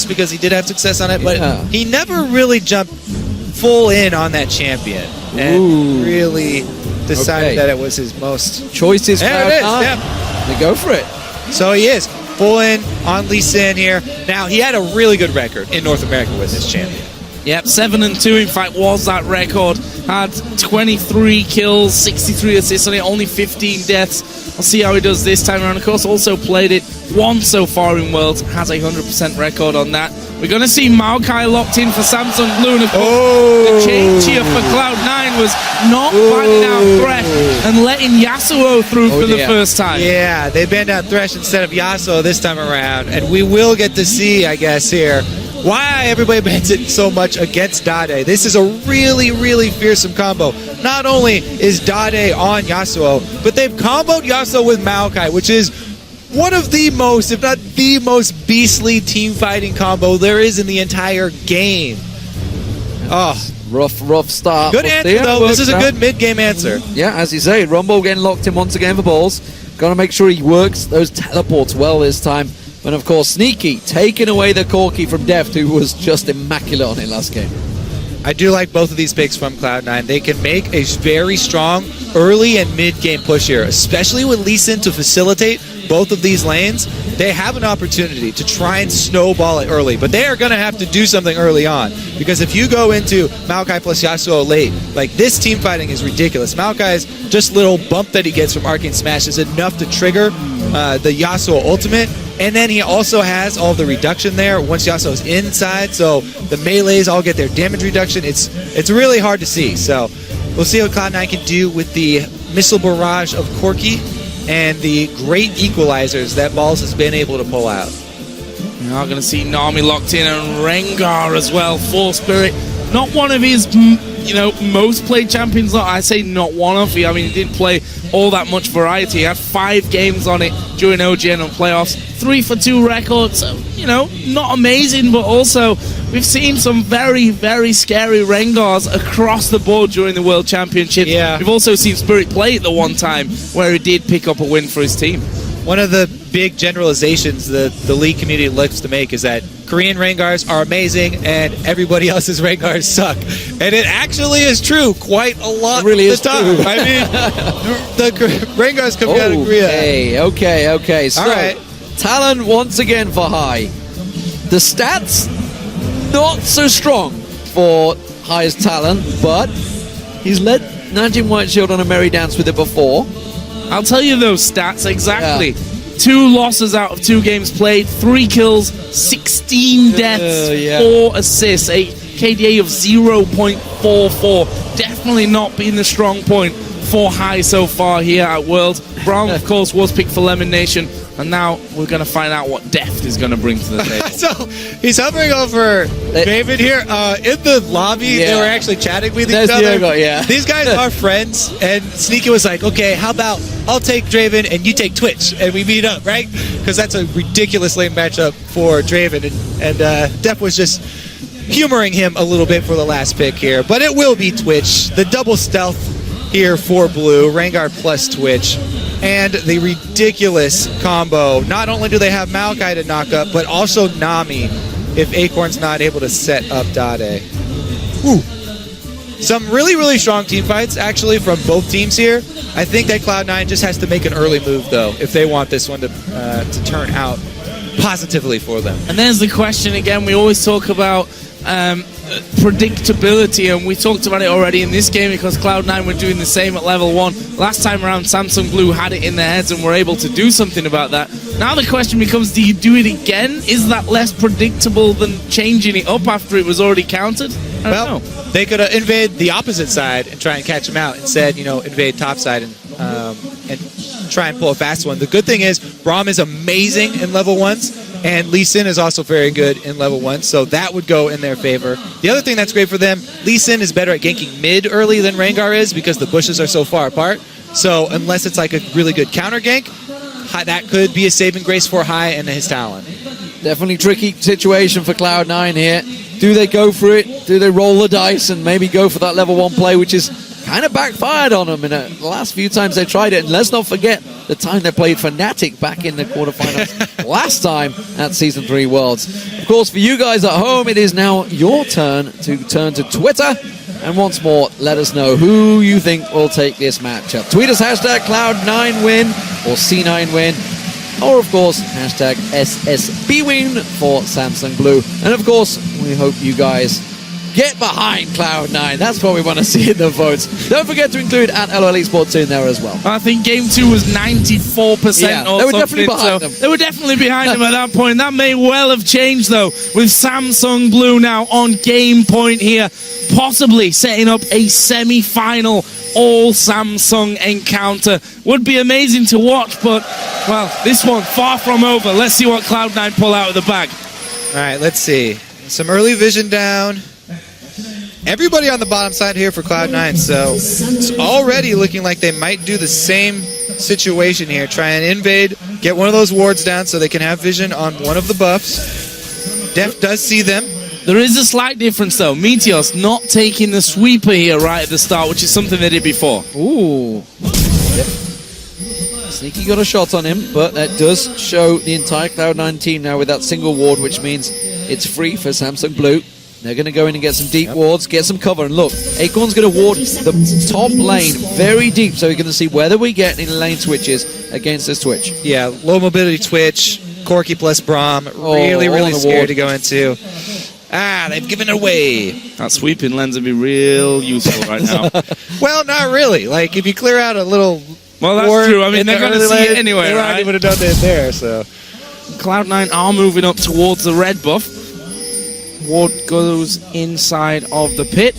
because he did have success on it, but he never really jumped full in on that champion and really decided that it was his most... Choices. There it is, They go for it. So he is full in on Lee Sin here. Now, he had a really good record in North America with this champion. Yep, 7-2, in fact, was that record. Had 23 kills, 63 assists on it, only 15 deaths. I'll see how he does this time around. Of course, also played it once so far in Worlds, has a 100% record on that. We're going to see Maokai locked in for SamsungBlue, and of course, the change here for Cloud9 was not banning out Thresh and letting Yasuo through for the first time. Yeah, they banned out Thresh instead of Yasuo this time around, and we will get to see, I guess, here, why everybody bans it so much against Dade. This is a really, really fearsome combo. Not only is Dade on Yasuo, but they've comboed Yasuo with Maokai, which is one of the most, if not the most beastly team fighting combo there is in the entire game. Oh, rough start. Good answer, though. This is a good mid-game answer. Yeah, as you say, Rumble getting locked in once again for balls. Got to make sure he works those teleports well this time. And of course, Sneaky taking away the Corki from Deft, who was just immaculate on it last game. I do like both of these picks from Cloud9. They can make a very strong early and mid-game push here, especially with Lee Sin to facilitate both of these lanes. They have an opportunity to try and snowball it early, but they are going to have to do something early on, because if you go into Maokai plus Yasuo late, like, this team fighting is ridiculous. Maokai's just little bump that he gets from Arcane Smash is enough to trigger the Yasuo ultimate. And then he also has all the reduction there once Yasuo's inside, so the melees all get their damage reduction. It's really hard to see. So we'll see what Cloud9 can do with the missile barrage of Corki and the great equalizers that Balls has been able to pull out. We're now going to see Nami locked in, and Rengar as well for Spirit. Not one of his, most played champions. I say not one of. I mean, he didn't play all that much variety. He had 5 games on it during OGN and playoffs. 3 for 2 records. Not amazing, but also we've seen some very, very scary Rengars across the board during the World Championships. Yeah. We've also seen Spirit play it the one time where he did pick up a win for his team. One of the big generalizations the League community likes to make is that Korean Rengars are amazing and everybody else's Rengars suck. And it actually is true quite a lot of the time. I mean, the Rengars come out of Korea. Okay. So, all right. Talon once again for High. The stats, not so strong for High's Talon, but he's led Najim Whiteshield on a merry dance with it before. I'll tell you those stats exactly. 2 losses out of 2 games played, 3 kills, 16 deaths, 4 assists, a KDA of 0.44. Definitely not been the strong point for High so far here at Worlds. Brown, of course, was picked for Lemon Nation, and now we're going to find out what Deft is going to bring to the table. So he's hovering over David here. In the lobby, they were actually chatting with each other. These guys are friends, and Sneaky was like, okay, how about I'll take Draven and you take Twitch, and we meet up, right? Because that's a ridiculous lane matchup for Draven, and Deft was just humoring him a little bit for the last pick here. But it will be Twitch. The double stealth here for Blue, Rengar plus Twitch, and the ridiculous combo. Not only do they have Maokai to knock up, but also Nami if Acorn's not able to set up Dade. Ooh. Some really, really strong team fights, actually, from both teams here. I think that Cloud9 just has to make an early move, though, if they want this one to turn out positively for them. And there's the question again. We always talk about predictability, and we talked about it already in this game because Cloud9 were doing the same at level 1. Last time around, SamsungBlue had it in their heads and were able to do something about that. Now the question becomes, do you do it again? Is that less predictable than changing it up after it was already countered? I don't know. They could invade the opposite side and try and catch him out. Instead, invade top side and try and pull a fast one. The good thing is, Braum is amazing in level 1s, and Lee Sin is also very good in level 1, so that would go in their favor. The other thing that's great for them, Lee Sin is better at ganking mid early than Rengar is because the bushes are so far apart. So unless it's like a really good counter gank, that could be a saving grace for High and his Talon. Definitely tricky situation for Cloud9 here. Do they go for it? Do they roll the dice and maybe go for that level 1 play, which is kind of backfired on them in the last few times they tried it? And let's not forget, the time they played Fnatic back in the quarterfinals last time at Season 3 Worlds. Of course, for you guys at home, it is now your turn to Twitter. And once more, let us know who you think will take this matchup. Tweet us hashtag Cloud9win or C9win. Or, of course, hashtag SSBwin for SamsungBlue. And, of course, we hope you guys get behind Cloud9. That's what we want to see in the votes. Don't forget to include at LOL Esports in there as well. I think Game 2 was 94% yeah, or they were something. Definitely behind them. They were definitely behind them at that point. That may well have changed, though, with SamsungBlue now on game point here, possibly setting up a semi-final all-Samsung encounter. Would be amazing to watch, but, well, this one far from over. Let's see what Cloud9 pull out of the bag. All right, let's see. Some early vision down. Everybody on the bottom side here for Cloud9, so it's already looking like they might do the same situation here. Try and invade, get one of those wards down so they can have vision on one of the buffs. Def does see them. There is a slight difference, though. Meteos not taking the sweeper here right at the start, which is something they did before. Ooh. Yep. Sneaky got a shot on him, but that does show the entire Cloud9 team now with that single ward, which means it's free for SamsungBlue. They're going to go in and get some deep wards, get some cover. And look, Acorn's going to ward the top lane very deep, so we're going to see whether we get any lane switches against this Twitch. Yeah, low mobility Twitch, Corki plus Braum, really scared to go into. They've given it away. That sweeping lens would be real useful right now. Well, not really. Like, if you clear out a little... Well, that's true. I mean, they're going to see it anyway, they right? would have done it there, so... Cloud9 are moving up towards the red buff. Ward goes inside of the pit,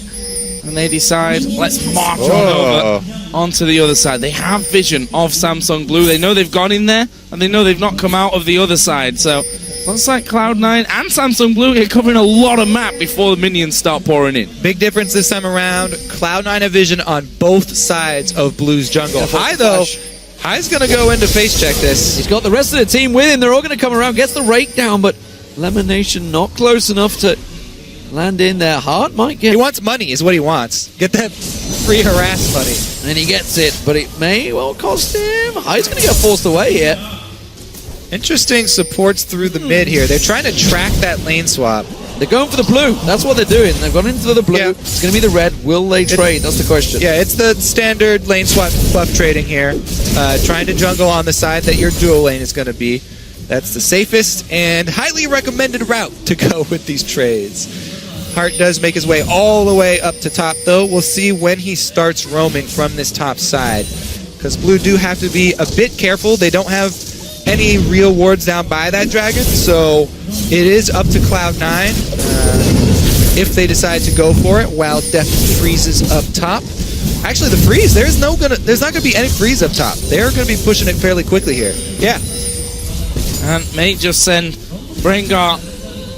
and they decide, let's march on over onto the other side. They have vision of SamsungBlue. They know they've gone in there, and they know they've not come out of the other side. So, looks like Cloud9 and SamsungBlue are covering a lot of map before the minions start pouring in. Big difference this time around. Cloud9 have vision on both sides of Blue's jungle. High, though, High's going to go in to face check this. He's got the rest of the team with him. They're all going to come around, gets the rake down, but Lemonation not close enough to land in there. Heart might get... He wants money is what he wants. Get that free harass money. And he gets it, but it may well cost him. High's going to get forced away here. Interesting supports through the mid here. They're trying to track that lane swap. They're going for the blue. That's what they're doing. They've gone into the blue. Yeah. It's going to be the red. Will they trade? That's the question. Yeah, it's the standard lane swap buff trading here. Trying to jungle on the side that your dual lane is going to be. That's the safest and highly recommended route to go with these trades. Hart does make his way all the way up to top, though. We'll see when he starts roaming from this top side. Because Blue do have to be a bit careful. They don't have any real wards down by that dragon, so it is up to Cloud9 if they decide to go for it, while Def freezes up top. Actually, the freeze, there's not going to be any freeze up top. They're going to be pushing it fairly quickly here. Yeah. And may just send Brengar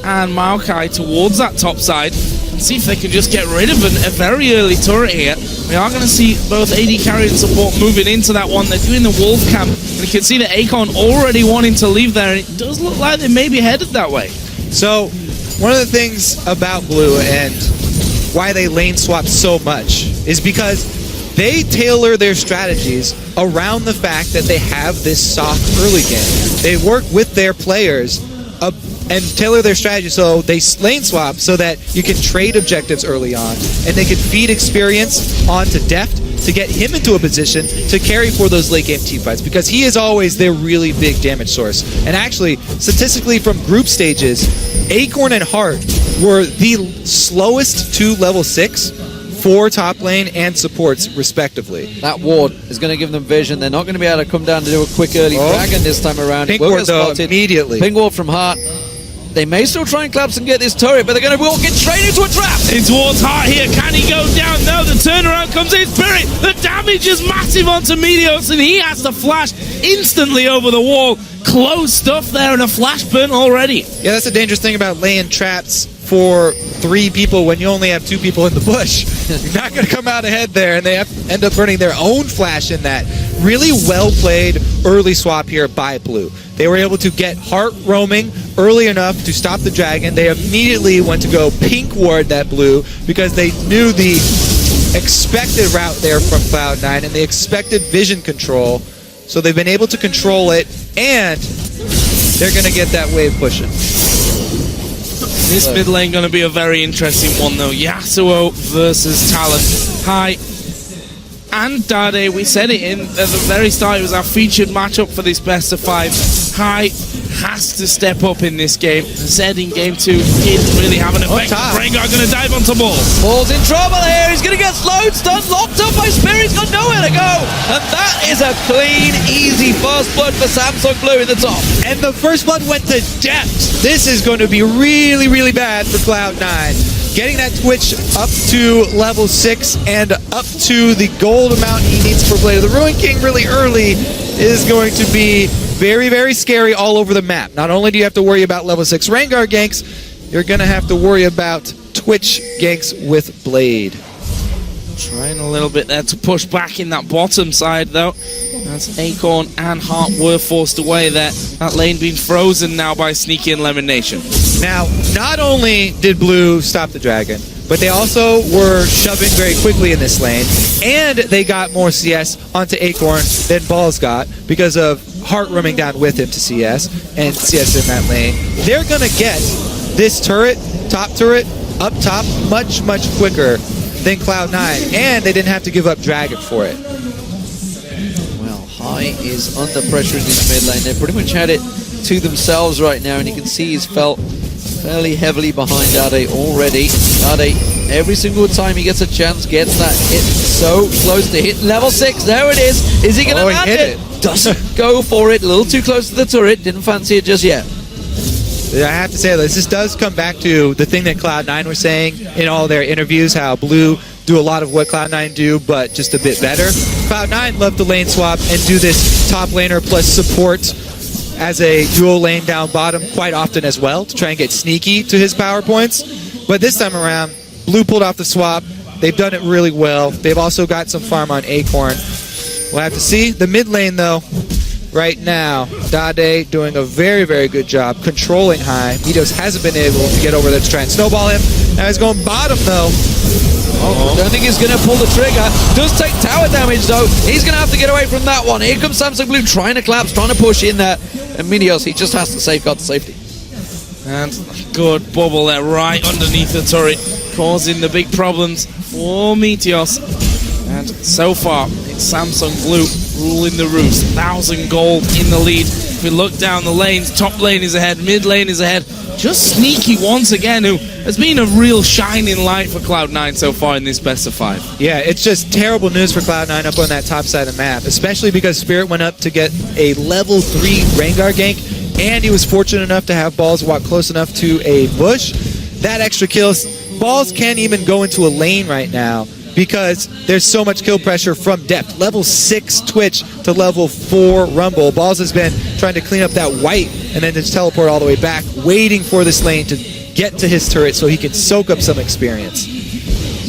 and Maokai towards that top side and see if they can just get rid of a very early turret here. We are going to see both AD carry and support moving into that one. They're doing the wolf camp, and you can see that Akon already wanting to leave there, and it does look like they may be headed that way. So, one of the things about Blue and why they lane swap so much is because they tailor their strategies around the fact that they have this soft early game. They work with their players and tailor their strategy so they lane swap so that you can trade objectives early on, and they can feed experience onto Deft to get him into a position to carry for those late game teamfights, because he is always their really big damage source. And actually, statistically from group stages, Acorn and Hart were the slowest to level 6 for top lane and supports, respectively. That ward is going to give them vision. They're not going to be able to come down to do a quick early dragon this time around. Pink ward, though, immediately. Pink ward from Hart. They may still try and collapse and get this turret, but they're going to walk it straight into a trap. It's towards Hart here. Can he go down? No, the turnaround comes in. Spirit, the damage is massive onto Meteos, and he has to flash instantly over the wall. Close stuff there, and a flash burn already. Yeah, that's the dangerous thing about laying traps for 3 people when you only have 2 people in the bush. You're not going to come out ahead there, and they end up burning their own flash in that. Really well-played early swap here by Blue. They were able to get Hart roaming early enough to stop the dragon. They immediately went to go pink ward that Blue because they knew the expected route there from Cloud9 and the expected vision control so they've been able to control it, and they're going to get that wave pushing. This mid lane going to be a very interesting one, though. Yasuo versus Talon. Hai and Dade, we said it at the very start, it was our featured matchup for this best of 5. Hai has to step up in this game. Zed in game 2 didn't really have an effect. Rengar going to dive onto Ball. Ball's in trouble here. He's going to get slowed, stunned, locked up by Spirit. He's got nowhere to go. And that is a clean, easy first blood for SamsungBlue in the top. And the first blood went to depth. This is going to be really, really bad for Cloud9. Getting that Twitch up to level 6 and up to the gold amount he needs for Blade of the Ruin King really early is going to be very, very scary all over the map. Not only do you have to worry about level 6 Rengar ganks, you're going to have to worry about Twitch ganks with Blade. Trying a little bit there to push back in that bottom side, though. As Acorn and Heart were forced away there. That lane being frozen now by Sneaky and Lemon Nation. Now, not only did Blue stop the dragon, but they also were shoving very quickly in this lane, and they got more CS onto Acorn than Balls got because of Heart roaming down with him to CS, and CS in that lane. They're going to get this turret, top turret, up top much, much quicker than Cloud9, and they didn't have to give up dragon for it. Well, Hai is under pressure in this mid lane. They pretty much had it to themselves right now, and you can see he's felt fairly heavily behind Dade already. Dade, every single time he gets a chance, gets that hit so close to hit level 6. There it is. Is he going to land it? Doesn't go for it. A little too close to the turret. Didn't fancy it just yet. I have to say, this does come back to the thing that Cloud9 were saying in all their interviews, how Blue do a lot of what Cloud9 do, but just a bit better. Cloud9 love to lane swap and do this top laner plus support as a dual lane down bottom quite often as well, to try and get Sneaky to his power points. But this time around, Blue pulled off the swap. They've done it really well. They've also got some farm on Acorn. We'll have to see. The mid lane, though, right now, Dade doing a very, very good job controlling Hai. Midos hasn't been able to get over there to try and snowball him. Now he's going bottom, though. I don't think he's going to pull the trigger. Does take tower damage, though. He's going to have to get away from that one. Here comes SamsungBlue trying to collapse, trying to push in there. And Midos, he just has to safeguard the safety. And good bubble there right underneath the turret, causing the big problems for Meteos. And so far, it's SamsungBlue ruling the roost. 1,000 gold in the lead. If we look down the lanes, top lane is ahead, mid lane is ahead. Just Sneaky once again, who has been a real shining light for Cloud9 so far in this best of 5. Yeah, it's just terrible news for Cloud9 up on that top side of the map, especially because Spirit went up to get a level 3 Rengar gank, and he was fortunate enough to have Balls walk close enough to a bush. That extra kills. Balls can't even go into a lane right now because there's so much kill pressure from depth. Level 6 Twitch to level 4 Rumble. Balls has been trying to clean up that white and then just teleport all the way back, waiting for this lane to get to his turret so he can soak up some experience.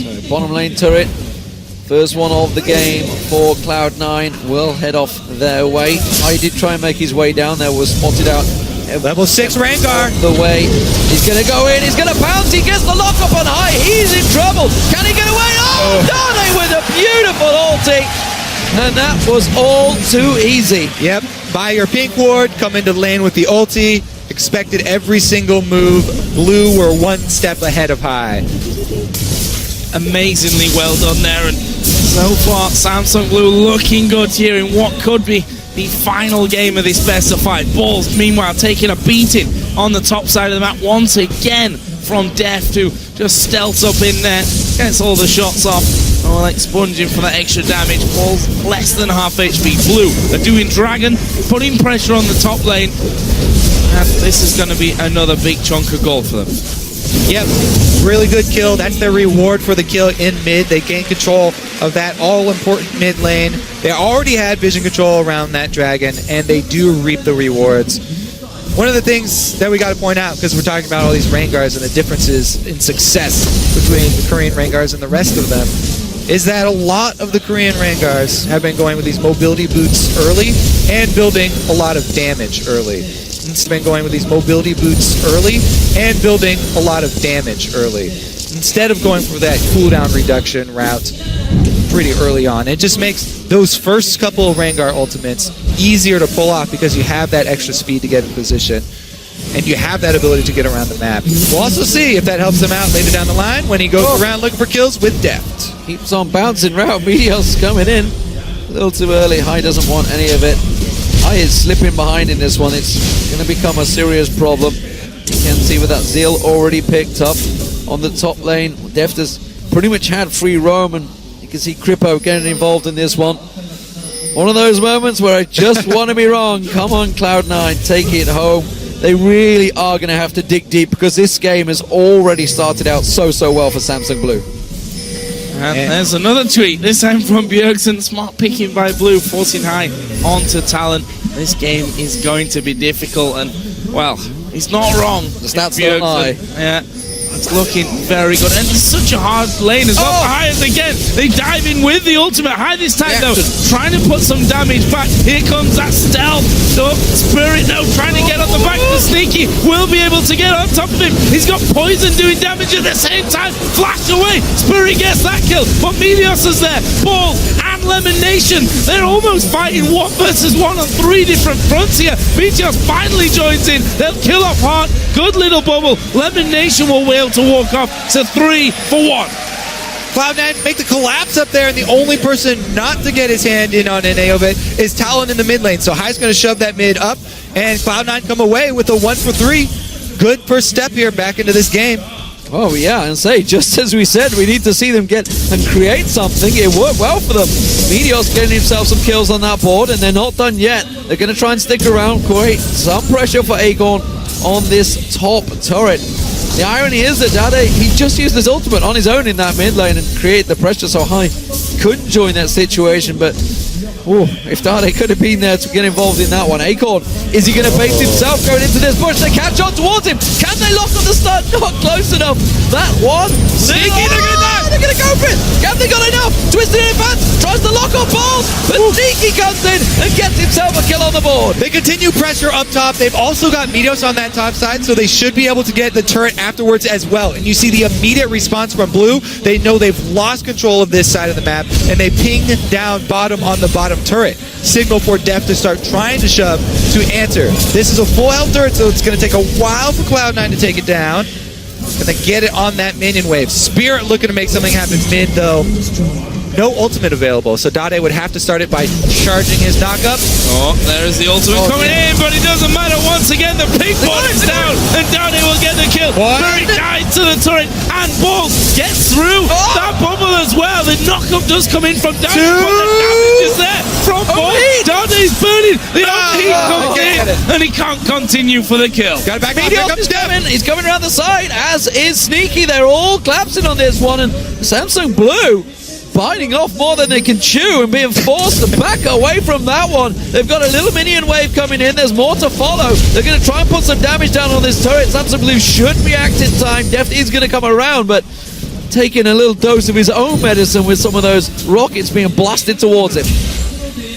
So bottom lane turret, first one of the game for Cloud9, will head off their way. Hai did try and make his way down there, was spotted out. Level 6 Rengar. The way. He's going to go in. He's going to pounce. He gets the lock up on Hai. He's in trouble. Can he get away? Oh, Dade with a beautiful ulti. And that was all too easy. Yep. Buy your pink ward. Come into the lane with the ulti. Expected every single move. Blue were one step ahead of Hai. Amazingly well done there. And so far, SamsungBlue looking good here in what could be the final game of this best of 5. Balls, meanwhile, taking a beating on the top side of the map once again from Death, to just stealth up in there, gets all the shots off. Oh, like sponging for that extra damage. Balls less than half HP. Blue are doing Dragon, putting pressure on the top lane. And this is going to be another big chunk of gold for them. Yep, really good kill. That's their reward for the kill in mid. They gain control of that all-important mid lane. They already had vision control around that dragon, and they do reap the rewards. One of the things that we got to point out, because we're talking about all these Rangars and the differences in success between the Korean Rangars and the rest of them, is that a lot of the Korean Rangars have been going with these mobility boots early and building a lot of damage early. It's been going with these mobility boots early and building a lot of damage early, instead of going for that cooldown reduction route pretty early on. It just makes those first couple of Rengar ultimates easier to pull off because you have that extra speed to get in position. And you have that ability to get around the map. We'll also see if that helps him out later down the line when he goes around looking for kills with deft. Keeps on bouncing round. Meteor's coming in. A little too early. High doesn't want any of it. High is slipping behind in this one. It's going to become a serious problem. You can see with that Zeal already picked up on the top lane. Deft has pretty much had free roam, and you can see Kripo getting involved in this one. One of those moments where I just want to be wrong. Come on, Cloud9, take it home. They really are going to have to dig deep because this game has already started out so well for SamsungBlue. And there's another tweet, this time from Bjergsen. Smart picking by Blue, forcing High onto Talon. This game is going to be difficult, and, well, he's not wrong. The stats are high. Yeah. It's looking very good, and it's such a hard lane as well for High again. They dive in with the ultimate. High this time though, trying to put some damage back. Here comes that stealth. Spirit though, trying to get on the back. The Sneaky will be able to get on top of him. He's got Poison doing damage at the same time. Flash away. Spirit gets that kill, but Meteos is there. Ball and Lemon Nation. They're almost fighting 1 versus 1 on 3 different fronts here. Meteos finally joins in. They'll kill off Heart. Good little bubble. Lemon Nation will be able to walk off to 3 for 1. Cloud9 make the collapse up there, and the only person not to get his hand in on any of it is Talon in the mid lane. So High's going to shove that mid up, and Cloud9 come away with a 1 for 3. Good first step here back into this game. Oh yeah, and say, just as we said, we need to see them get and create something. It worked well for them. Meteor's getting himself some kills on that board, and they're not done yet. They're going to try and stick around, create some pressure for Acorn on this top turret. The irony is that Dade, he just used his ultimate on his own in that mid lane and create the pressure so High couldn't join that situation, but if Dade could have been there to get involved in that one. Acorn, is he going to base himself going into this bush? They catch on towards him. Can they lock on the stun? Not close enough. That one. Sneaky, they're going to go for it. Have they got enough? Twisted in advance, tries to lock on balls, but Sneaky comes in and gets himself a kill on the board. They continue pressure up top. They've also got Meteos on that top side, so they should be able to get the turret afterwards as well. And you see the immediate response from Blue. They know they've lost control of this side of the map, and they ping down bottom on the bottom turret. Signal for Deft to start trying to shove to answer. This is a full health turret, so it's going to take a while for Cloud9 to take it down. Gonna get it on that minion wave. Spirit looking to make something happen mid though. No ultimate available, so Dade would have to start it by charging his knockup. Oh, there's the ultimate coming in, but it doesn't matter. Once again, the pink ball is down, and Dade will get the kill. Very tight to the turret, and Ball gets through that bubble as well. The knockup does come in from Dade, but the damage is there from Ball. Dade's burning. The heat comes in, and he can't continue for the kill. Got it back. He's coming around the side, as is Sneaky. They're all collapsing on this one, and SamsungBlue biting off more than they can chew and being forced to back away from that one. They've got a little minion wave coming in. There's more to follow. They're going to try and put some damage down on this turret. SamsungBlue should react in time. Deft is going to come around, but taking a little dose of his own medicine with some of those rockets being blasted towards him.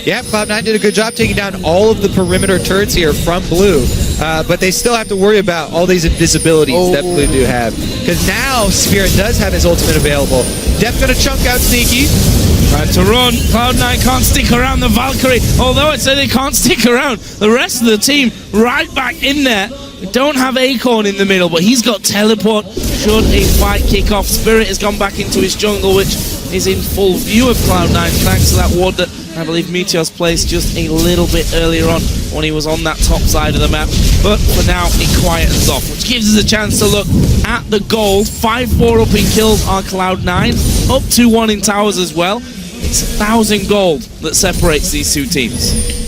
Yeah, Cloud9 did a good job taking down all of the perimeter turrets here from Blue, but they still have to worry about all these invisibilities that Blue do have. Because now Spirit does have his ultimate available. Def gonna chunk out Sneaky. Trying to run. Cloud9 can't stick around the Valkyrie. Although I'd say they can't stick around. The rest of the team right back in there. We don't have Acorn in the middle, but he's got teleport. Should a fight kick off, Spirit has gone back into his jungle, which is in full view of Cloud9 thanks to that ward that I believe Meteos placed just a little bit earlier on when he was on that top side of the map. But for now, it quietens off, which gives us a chance to look at the gold. 5-4 up in kills are Cloud9, up 2-1 in towers as well. It's 1,000 gold that separates these two teams.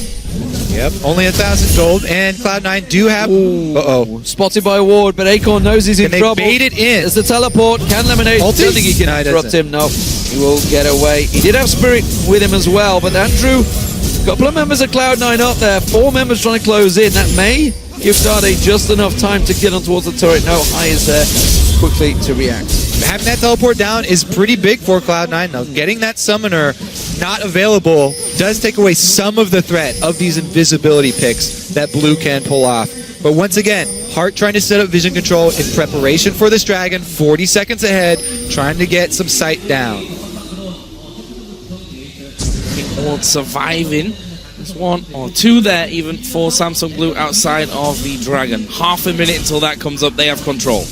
Yep, only 1,000 gold, and Cloud9 do have... Spotted by a ward, but Acorn knows he's in trouble. They bait it in. There's the teleport. Can Lemonade? I don't think he can interrupt him. No, he will get away. He did have Spirit with him as well, but that drew a couple of members of Cloud9 up there. 4 members trying to close in. That may give Dade just enough time to get on towards the turret. No, High is there quickly to react. Having that teleport down is pretty big for Cloud9. Now, getting that summoner not available does take away some of the threat of these invisibility picks that Blue can pull off. But once again, Heart trying to set up vision control in preparation for this dragon, 40 seconds ahead, trying to get some sight down. Surviving There's 1 or 2 there even for SamsungBlue outside of the Dragon. Half a minute until that comes up. They have control.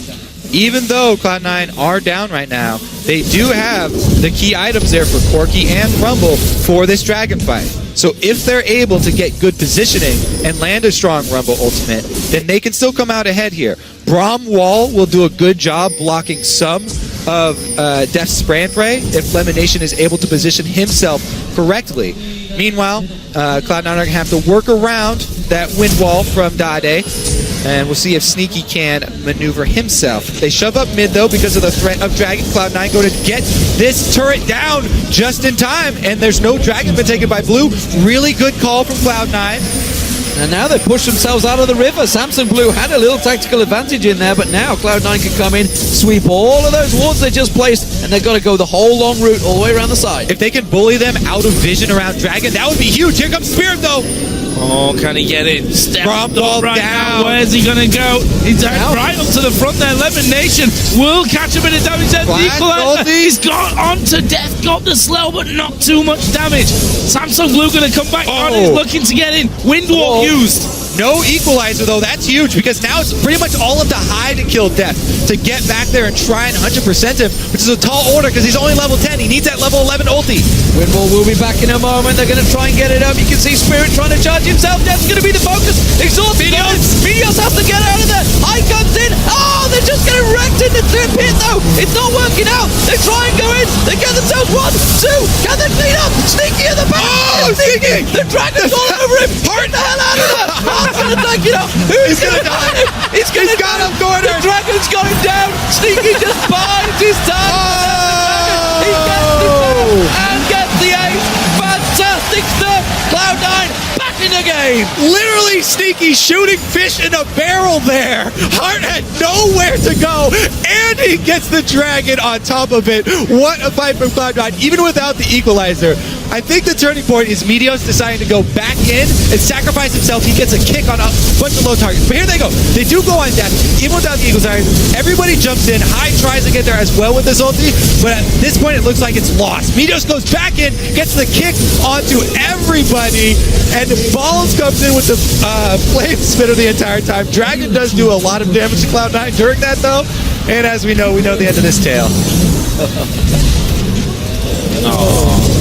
Even though Cloud9 are down right now, they do have the key items there for Corki and Rumble for this Dragon fight. So if they're able to get good positioning and land a strong Rumble ultimate, then they can still come out ahead here. Braum Wall will do a good job blocking some of Death's Spray and Pray if Lemonation is able to position himself correctly. Meanwhile, Cloud9 are going to have to work around that wind wall from Dade, and we'll see if Sneaky can maneuver himself. They shove up mid, though, because of the threat of Dragon. Cloud9 going to get this turret down just in time, and there's no Dragon been taken by Blue. Really good call from Cloud9. And now they push themselves out of the river. SamsungBlue had a little tactical advantage in there, but now Cloud9 can come in, sweep all of those wards they just placed, and they've got to go the whole long route all the way around the side. If they can bully them out of vision around Dragon, that would be huge. Here comes Spirit, though. Oh, can he get it? Step Braum Wall right down. now. Where's he going to go? He's right up to the front there. Lemonation will catch a bit of damage there. He's got on to death, got the slow, but not too much damage. SamsungBlue going to come back on. He's looking to get in. Windwalk used. No equalizer, though. That's huge, because now it's pretty much all up to High to kill Death, to get back there and try and 100% him, which is a tall order because he's only level 10. He needs that level 11 ulti. Windwall will be back in a moment. They're going to try and get it up. You can see Spirit trying to charge himself. Death's going to be the focus. Exhaust Meteos have to get out of there. High comes in. Oh, they're just getting wrecked in the pit, though. It's not working out. They try and go in. They get themselves 1, 2. Can they clean up? Sneaky in the back. Oh, Sneaky! The Dragon's all over him. Get the hell out of there. He's going to take it up. Who's going to die? He's got him cornered. The Dragon's got him down. Sneaky just buys his time. He gets the turn and gets the ace. Fantastic stuff. Cloud9 back in the game. Literally Sneaky shooting fish in a barrel there. Heart had nowhere to go, and he gets the Dragon on top of it. What a fight from Cloud9, even without the equalizer. I think the turning point is Meteos deciding to go back in and sacrifice himself. He gets a kick on a bunch of low targets. But here they go. They do go on death, even without the equalizer. Everybody jumps in. High tries to get there as well with this ulti, but at this point it looks like it's lost. Meteos goes back in, gets the kick onto everybody, and Balls comes in with the flame spitter the entire time. Dragon does do a lot of damage to Cloud9 during that, though, and as we know the end of this tale.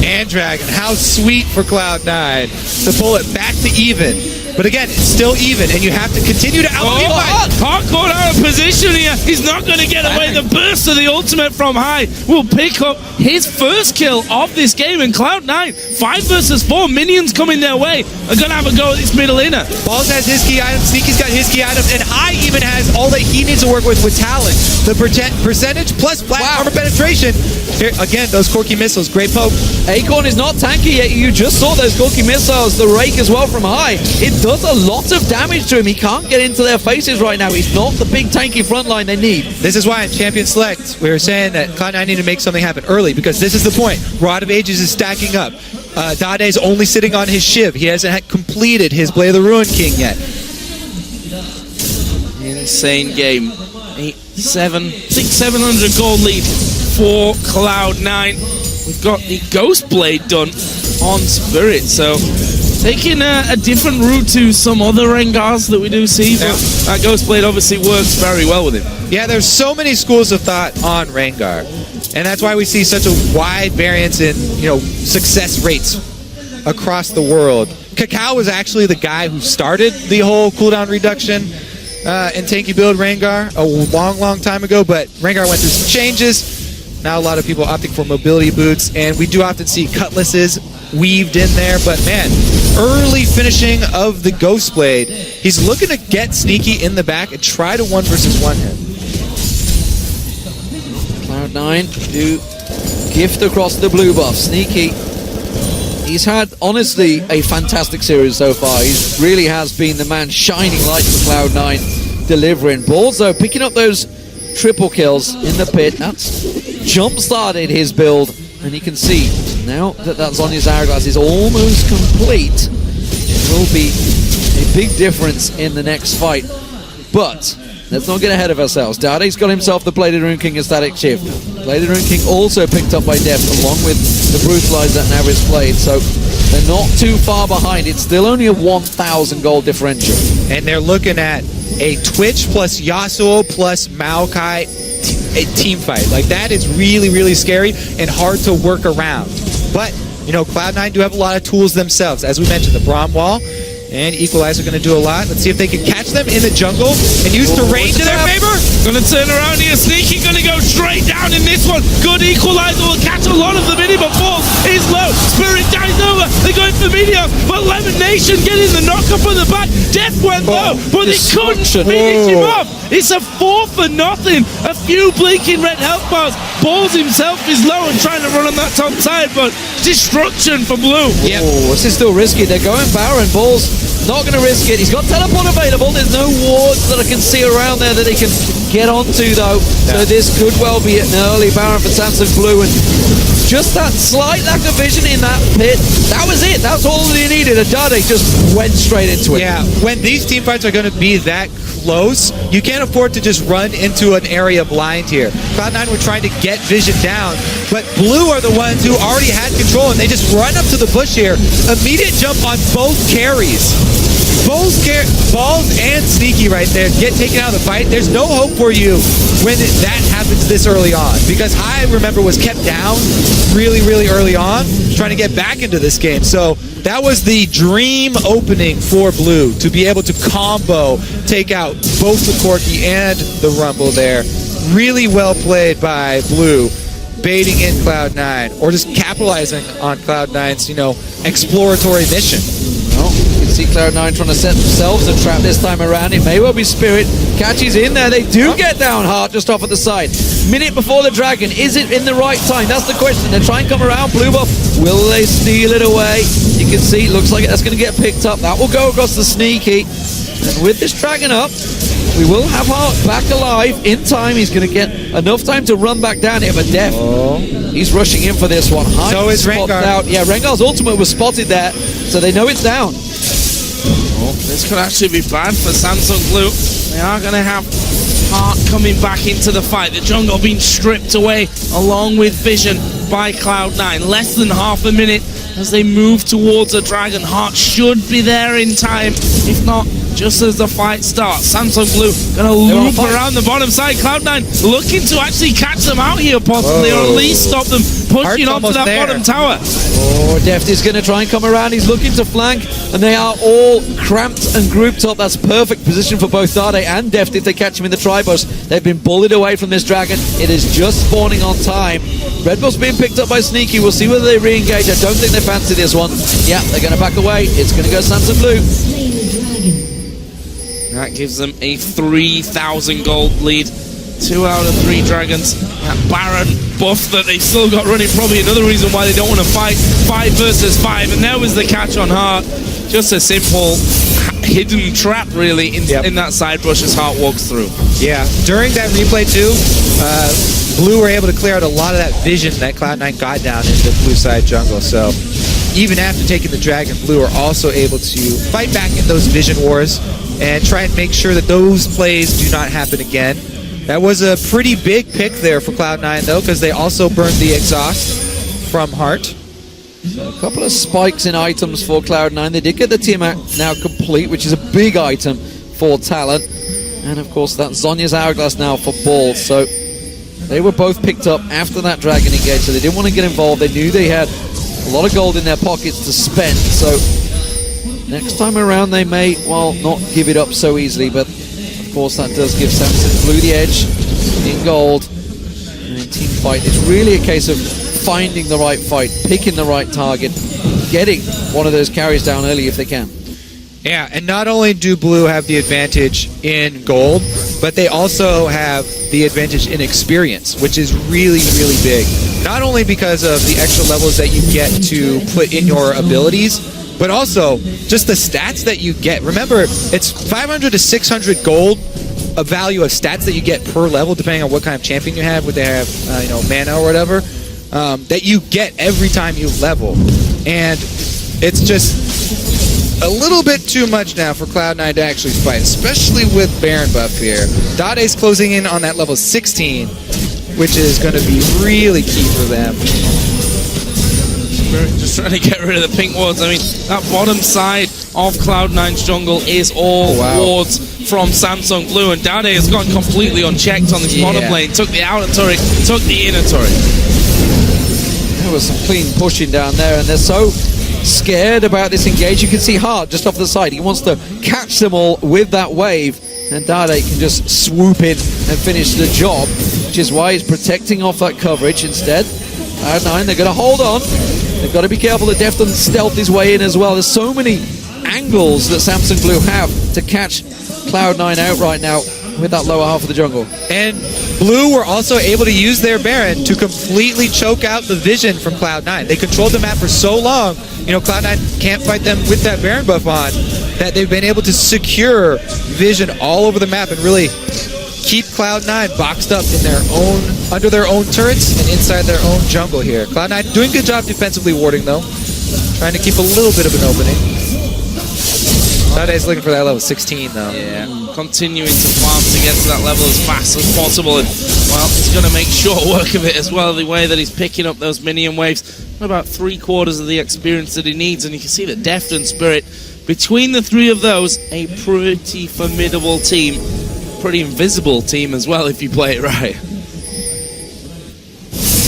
And Dragon, how sweet for Cloud9 to pull it back to even. But again, it's still even, and you have to continue to out-fight. Hart caught out of position here. He's not going to get away. The burst of the ultimate from High will pick up his first kill of this game. And Cloud9, 5 versus 4 minions coming their way, are going to have a go at this middle inner. Balls has his key items, Sneaky's got his key items, and High even has all that he needs to work with talent. The percentage plus flat armor penetration. Here, again, those Corki missiles, great poke. Acorn is not tanky yet. You just saw those Corki missiles, the rake as well from High. It does a lot of damage to him. He can't get into their faces right now. He's not the big tanky frontline they need. This is why in Champion Select, we were saying that Cloud9 need to make something happen early, because this is the point. Rod of Ages is stacking up. Dade's only sitting on his Shiv. He hasn't completed his Blade of the Ruined King yet. Insane game. 700 gold lead for Cloud9. We've got the Ghost Blade done on Spirit, so taking a different route to some other Rengars that we do see, but that Ghost Blade obviously works very well with him. Yeah, there's so many schools of thought on Rengar, and that's why we see such a wide variance in success rates across the world. Kakao was actually the guy who started the whole cooldown reduction in tanky build Rengar a long time ago, but Rengar went through some changes. Now a lot of people opting for mobility boots, and we do often see cutlasses weaved in there, but man, early finishing of the Ghost Blade. He's looking to get Sneaky in the back and try to 1 versus 1 him. Cloud9 do gift across the blue buff. Sneaky, he's had, honestly, a fantastic series so far. He really has been the man shining light for Cloud9, delivering. Balls, though, picking up those triple kills in the pit. That's jump-started his build, and you can see now that Zhonya's Hourglass is almost complete. It will be a big difference in the next fight. But let's not get ahead of ourselves. Dade's got himself the Bladed Rune King and Static Shift. Bladed Rune King also picked up by Deft, along with the Brutalizer and Average Blade. So they're They're not too far behind. It's still only a 1,000 gold differential. And they're looking at a Twitch plus Yasuo plus Maokai team fight. Like, that is really, really scary and hard to work around. But, you know, Cloud9 do have a lot of tools themselves. As we mentioned, the Braum Wall and Equalizer going to do a lot. Let's see if they can catch them in the jungle and use terrain to their favor. Gonna turn around here. Sneaky gonna go straight down in this one. Good Equalizer will catch a lot of them in, but Balls is low. Spirit dies over. They're going for Meteor, but Lemon Nation getting the knock up on the back. Death went low, but they couldn't finish him off. It's a 4 for nothing. A few blinking red health bars. Balls himself is low and trying to run on that top side, but destruction for Blue. Yeah. Oh, this is still risky. They're going Baron. Balls not going to risk it. He's got teleport available. There's no wards that I can see around there that he can get onto, though. So this could well be an early Baron for SamsungBlue. And just that slight lack of vision in that pit, that was it. That's all he needed. Adade just went straight into it. Yeah, when these team fights are going to be that close, you can't afford to just run into an area blind here. Cloud9 were trying to get vision down, but Blue are the ones who already had control, and they just run up to the bush here. Immediate jump on both carries. Both Balls and Sneaky right there get taken out of the fight. There's no hope for you when that happens this early on, because High, remember, was kept down really, really early on, trying to get back into this game. So that was the dream opening for Blue, to be able to combo, take out both the Corki and the Rumble there. Really well played by Blue, baiting in Cloud9, or just capitalizing on Cloud9's, you know, exploratory mission. Well, you can see Cloud9 trying to set themselves a trap this time around. It may well be Spirit. Catches in there. They do get down Heart just off at the side. Minute before the Dragon. Is it in the right time? That's the question. They try and come around. Blue buff. Will they steal it away? You can see, looks like that's going to get picked up. That will go across the Sneaky. And with this Dragon up, we will have Heart back alive in time. He's going to get enough time to run back down here, but Def, he's rushing in for this one. High so is Rengar. Out. Yeah, Rengar's ultimate was spotted there, so they know it's down. Oh, this could actually be bad for SamsungBlue. They are going to have Heart coming back into the fight. The jungle being stripped away along with Vision by Cloud9. Less than half a minute as they move towards a Dragon. Heart should be there in time. If not, just as the fight starts. SamsungBlue going to loop around the bottom side. Cloud9 looking to actually catch them out here possibly, or at least stop them pushing onto that bottom tower. Oh, Deft is going to try and come around. He's looking to flank, and they are all cramped and grouped up. That's perfect position for both Dade and Deft if they catch him in the Tribus. They've been bullied away from this Dragon. It is just spawning on time. Red Buff's being picked up by Sneaky. We'll see whether they re-engage. I don't think they fancy this one. Yeah, they're going to back away. It's going to go SamsungBlue. That gives them a 3,000 gold lead. 2 out of 3 Dragons. That Baron buff that they've still got running, probably another reason why they don't want to fight 5 versus 5. And there was the catch on Heart. Just a simple hidden trap, really, in that side bush as Heart walks through. Yeah, during that replay, too, Blue were able to clear out a lot of that vision that Cloud9 got down in the blue side jungle. So even after taking the Dragon, Blue are also able to fight back in those vision wars and try and make sure that those plays do not happen again. That was a pretty big pick there for Cloud9, though, because they also burned the exhaust from Heart. So a couple of spikes in items for Cloud9. They did get the team now complete, which is a big item for Talent. And, of course, that's Zhonya's Hourglass now for Balls. So they were both picked up after that Dragon engage, so they didn't want to get involved. They knew they had a lot of gold in their pockets to spend. So next time around, they may, well, not give it up so easily, but of course that does give SamsungBlue the edge in gold. And in team fight, it's really a case of finding the right fight, picking the right target, getting one of those carries down early if they can. Yeah, and not only do Blue have the advantage in gold, but they also have the advantage in experience, which is really, really big. Not only because of the extra levels that you get to put in your abilities, but also just the stats that you get. Remember, it's 500 to 600 gold, a value of stats that you get per level, depending on what kind of champion you have, whether they have, mana or whatever, that you get every time you level. And it's just a little bit too much now for Cloud9 to actually fight, especially with Baron buff here. Dade's closing in on that level 16, which is going to be really key for them. Spirit just trying to get rid of the pink wards. I mean, that bottom side of Cloud9's jungle is all wards from SamsungBlue, and Dade has gone completely unchecked on this bottom lane. Took the outer turret, took the inner turret. There was some clean pushing down there, and they're so scared about this engage. You can see Hart just off the side. He wants to catch them all with that wave, and Dade can just swoop in and finish the job, which is why he's protecting off that coverage instead. Cloud9, they're going to hold on. They've got to be careful that Def doesn't stealth his way in as well. There's so many angles that SamsungBlue have to catch Cloud9 out right now with that lower half of the jungle. And Blue were also able to use their Baron to completely choke out the vision from Cloud9. They controlled the map for so long, you know, Cloud9 can't fight them with that Baron buff on, that they've been able to secure vision all over the map and really keep Cloud9 boxed up in their own, under their own turrets and inside their own jungle here. Cloud9 doing a good job defensively warding though, trying to keep a little bit of an opening. Dade's looking for that level 16 though. Yeah, continuing to farm to get to that level as fast as possible, and well, he's going to make short work of it as well, the way that he's picking up those minion waves. About 3/4 of the experience that he needs, and you can see that Deft and Spirit, between the three of those, a pretty formidable team. Pretty invisible team as well if you play it right.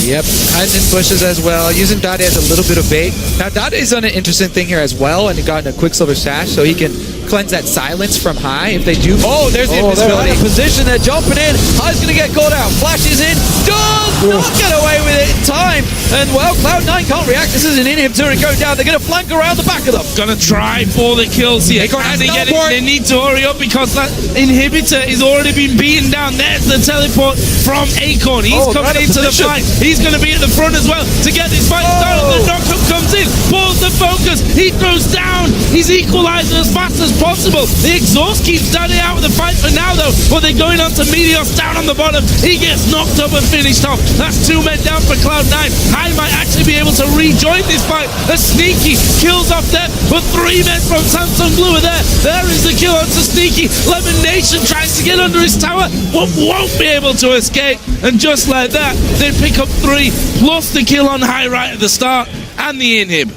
Yep, hiding in bushes as well, using Dade as a little bit of bait. Now Dade's done an interesting thing here as well, and he got in a Quicksilver Sash, so he can cleanse that silence from High if they do. Oh, there's the invisibility. They're in a position, they're jumping in. High's going to get caught out. Flashes in, does not get away with it in time. And well, Cloud9 can't react. This is an inhib turret going down. They're going to flank around the back of them. Gonna try for the kills here. They need to hurry up because that inhibitor is already been beaten down. There's the teleport from Acorn. He's coming into the fight. He's going to be at the front as well to get this fight started. The knockup comes in, pulls the focus. He throws down. He's equalizing as fast as possible. The exhaust keeps Dade out of the fight for now though, but they're going on to Meteos down on the bottom. He gets knocked up and finished off. That's 2 men down for Cloud9. High might actually be able to rejoin this fight. A Sneaky kills off there, but 3 men from SamsungBlue are there. There is the kill onto Sneaky. Lemon Nation tries to get under his tower, but won't be able to escape. And just like that, they pick up 3 plus the kill on High right at the start and the inhib.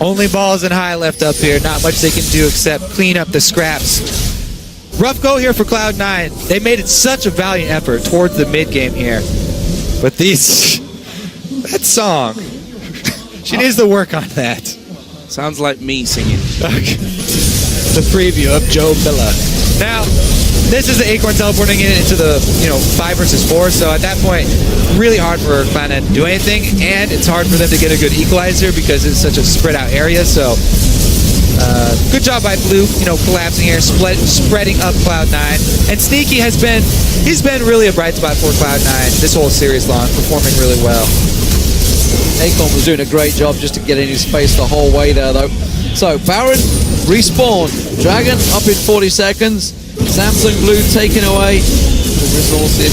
Only balls and High left up here. Not much they can do except clean up the scraps. Rough go here for Cloud9. They made it such a valiant effort towards the mid game here. But that song, she needs to work on that. Sounds like me singing. Okay. The preview of Joe Miller. Now, this is the Acorn teleporting into the 5 versus 4, so at that point, really hard for Cloud9 to do anything, and it's hard for them to get a good equalizer because it's such a spread out area, so good job by Blue, collapsing here, spreading up Cloud9, and Sneaky he's been really a bright spot for Cloud9 this whole series long, performing really well. Acorn was doing a great job just to get in his face the whole way there though. So Baron respawn, Dragon up in 40 seconds, SamsungBlue taking away the resources,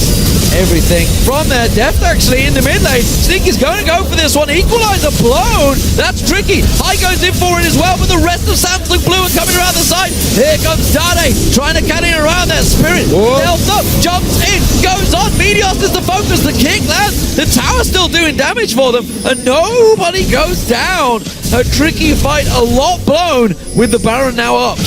everything from there. Deft actually in the mid lane. Sneaky's going to go for this one. Equalizer blown. That's tricky. High goes in for it as well, but the rest of SamsungBlue are coming around the side. Here comes Dade trying to cut in around that Spirit. Helps up, jumps in, goes on. Meteos is the focus. The kick lands. The tower's still doing damage for them, and nobody goes down. A tricky fight, a lot blown with the Baron now up.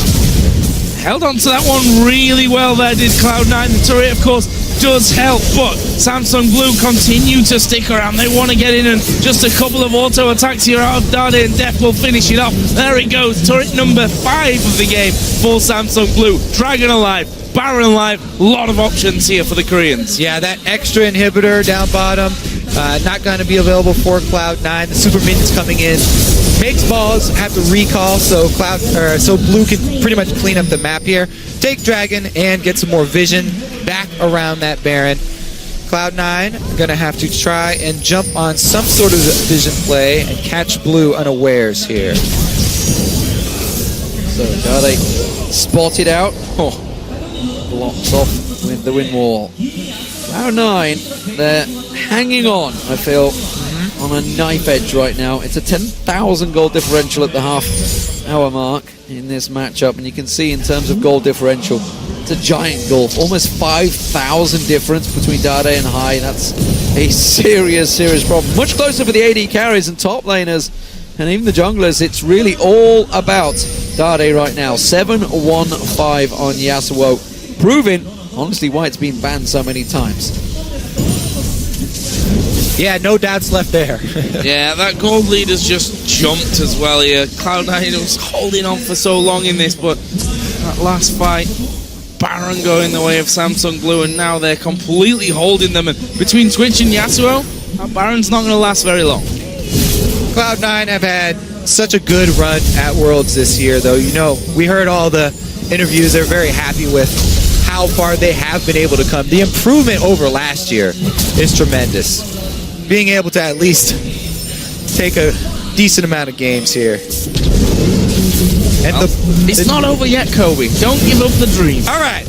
Held on to that one really well there, did Cloud9. The turret, of course, does help, but SamsungBlue continue to stick around. They want to get in, and just a couple of auto attacks here out of Dade, and Def will finish it off. There it goes, turret number 5 of the game for SamsungBlue. Dragon alive, Baron alive, a lot of options here for the Koreans. Yeah, that extra inhibitor down bottom, not going to be available for Cloud9. The super minions coming in. Makes balls have to recall, so Blue can pretty much clean up the map here. Take Dragon and get some more vision back around that Baron. Cloud9 gonna have to try and jump on some sort of vision play and catch Blue unawares here. So Dade spotted out. Blocked off with the wind wall. Cloud9, they're hanging on, I feel. On a knife edge right now. It's a 10,000 gold differential at the half-hour mark in this matchup, and you can see in terms of gold differential, it's a giant gulf. Almost 5,000 difference between Dade and High. That's a serious problem. Much closer for the AD carries and top laners, and even the junglers. It's really all about Dade right now. 7-1-5 on Yasuo, proving, honestly, why it's been banned so many times. Yeah, no doubts left there. Yeah, that gold lead has just jumped as well here. Cloud9 was holding on for so long in this, but that last fight, Baron going the way of SamsungBlue, and now they're completely holding them. And between Twitch and Yasuo, that Baron's not going to last very long. Cloud9 have had such a good run at Worlds this year, though. You know, we heard all the interviews. They're very happy with how far they have been able to come. The improvement over last year is tremendous. Being able to at least take a decent amount of games here. And it's not over yet, Kobe. Don't give up the dream. All right.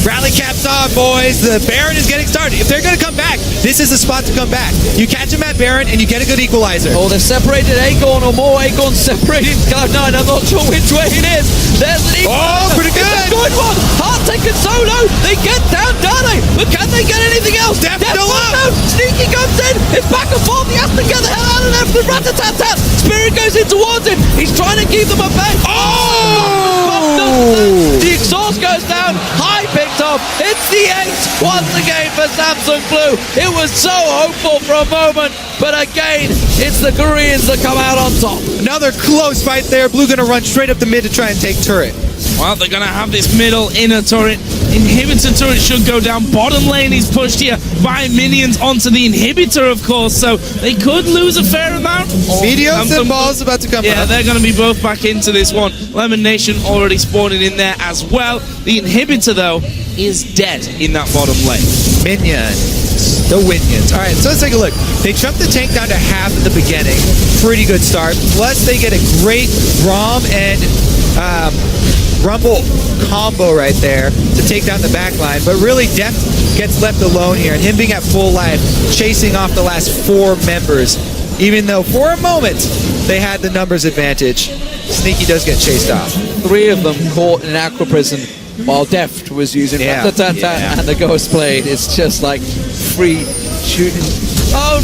Rally caps on, boys. The Baron is getting started. If they're going to come back, this is the spot to come back. You catch him at Baron, and you get a good equalizer. Oh, they've separated Acorn, or more Acorn separating Cloud9. I'm not sure which way it is. There's an equalizer. Oh, pretty good. It's a good one. Heart taken solo. They get down Dade, but can they get anything else? Def still up. Sneaky comes in. It's back and forth. He has to get the hell out of there for the rat-a-tat-tat. Spirit goes in towards him. He's trying to keep them at bay. Oh! The exhaust goes down. High picked up. It's the ace once again for SamsungBlue. It was so hopeful for a moment, but again, it's the Koreans that come out on top. Another close fight there. Blue gonna run straight up the mid to try and take turret. Well, they're going to have this middle inner turret. Inhibitor turret should go down. Bottom lane is pushed here by minions onto the inhibitor, of course, so they could lose a fair amount. Meteos and balls about to come Yeah, up. they're going to be both back into this one. Lemon Nation already spawning in there as well. The inhibitor, though, is dead in that bottom lane. Minions. The Winions. All right, so let's take a look. They jumped the tank down to half at the beginning. Pretty good start. Plus, they get a great Rom and Rumble combo right there to take down the back line. But really, Def gets left alone here, and him being at full life, chasing off the last 4 members. Even though, for a moment, they had the numbers advantage, Sneaky does get chased off. 3 of them caught in an aqua prison while Deft was using and the Ghost Blade. It's just like free shooting. Oh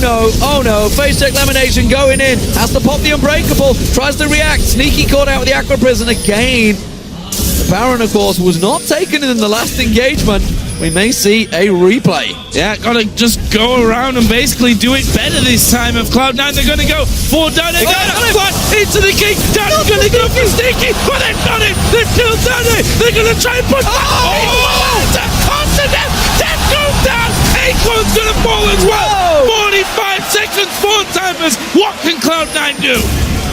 no, face check Lemonation going in, has to pop the Unbreakable, tries to react, Sneaky caught out with the aqua prison again. The Baron, of course, was not taken in the last engagement. We may see a replay. Yeah, gotta just go around and basically do it better this time of Cloud9. They're gonna go for Dade. They gotta fly into the king. Dade's gonna go for Sneaky, but they've done it. They've killed Dade. They're gonna try and push onto Def. Def goes down. Acorn's gonna fall as well. 45 seconds, 4 timers. What can Cloud9 do?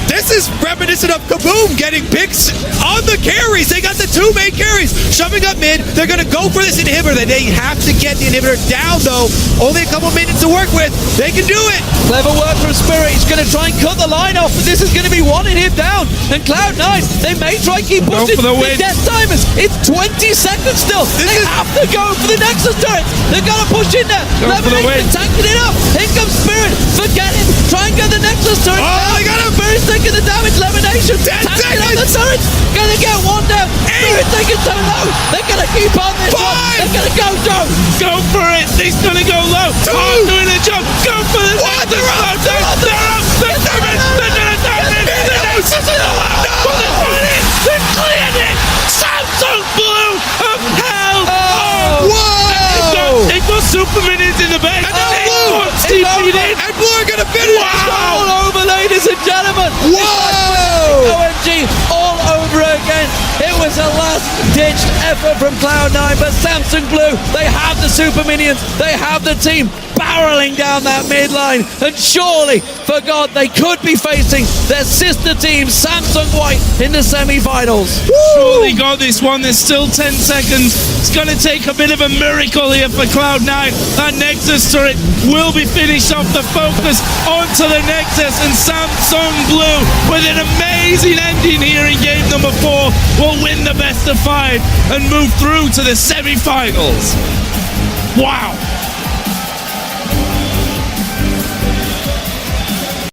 This is reminiscent of Kaboom getting picks on the carries. They got the 2 main carries shoving up mid. They're going to go for this inhibitor. They have to get the inhibitor down, though. Only a couple minutes to work with. They can do it. Clever work from Spirit. He's going to try and cut the line off, but this is going to be one in him down. And Cloud9, they may try and keep pushing. Go for the win. Death timers. It's 20 seconds still. They have to go for the Nexus turret. They've got to push in there. Lemonation tanking it up. Here comes Spirit. Forget it. Try and get the Nexus turret. Oh, they got him. Spirit's taking the damage. Lemonation 10 seconds. The turret. Gonna get one down. Spirit taking so low. They're gonna keep on this one. They're gonna go down. Go for it. He's gonna go low. 2. Doing a jump. Go for the What? They're up. They're up. They're gonna dive in. The Nexus is allowed. They've cleared it. SamsungBlue of hell. Whoa! It got super minions in the back. And Blue are gonna finish. Wow. All over, ladies and gentlemen. Whoa! OMG all over again. It was a last-ditch effort from Cloud9, but SamsungBlue, they have the super minions, they have the team barreling down that midline, and surely, for God, they could be facing their sister team, Samsung White, in the semi-finals. Surely got this one. There's still 10 seconds. It's going to take a bit of a miracle here for Cloud9. That Nexus turret will be finished off. The focus onto the Nexus, and SamsungBlue, with an amazing ending here in game number 4, will win the best of 5 and move through to the semi-finals. Wow.